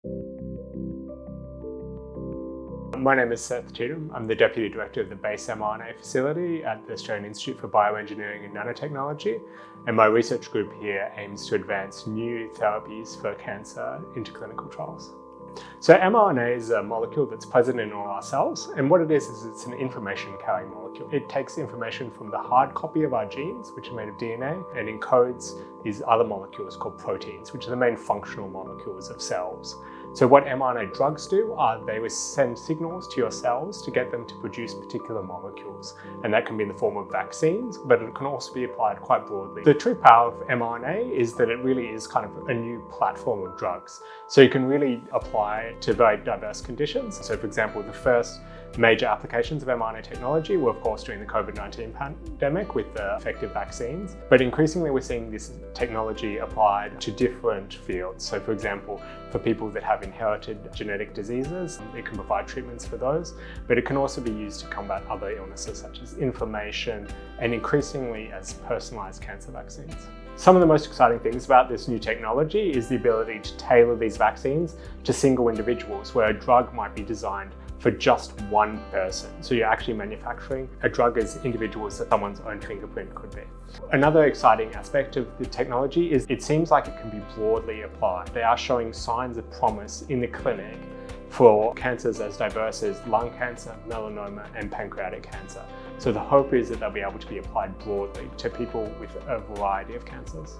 My name is Seth Cheetham. I'm the Deputy Director of the Base mRNA facility at the Australian Institute for Bioengineering and Nanotechnology, and my research group here aims to advance new therapies for cancer into clinical trials. So mRNA is a molecule that's present in all our cells, and what it is it's an information carrying molecule. It takes information from the hard copy of our genes, which are made of DNA, and encodes these other molecules called proteins, which are the main functional molecules of cells. So what mRNA drugs do are they will send signals to your cells to get them to produce particular molecules. And that can be in the form of vaccines, but it can also be applied quite broadly. The true power of mRNA is that it really is kind of a new platform of drugs. So you can really apply it to very diverse conditions. So for example, the first major applications of mRNA technology were of course during the COVID-19 pandemic with the effective vaccines, but increasingly we're seeing this technology applied to different fields. So for example, for people that have inherited genetic diseases, it can provide treatments for those, but it can also be used to combat other illnesses such as inflammation and increasingly as personalised cancer vaccines. Some of the most exciting things about this new technology is the ability to tailor these vaccines to single individuals, where a drug might be designed for just one person. So you're actually manufacturing a drug as individuals that someone's own fingerprint could be. Another exciting aspect of the technology is it seems like it can be broadly applied. They are showing signs of promise in the clinic for cancers as diverse as lung cancer, melanoma, and pancreatic cancer. So the hope is that they'll be able to be applied broadly to people with a variety of cancers.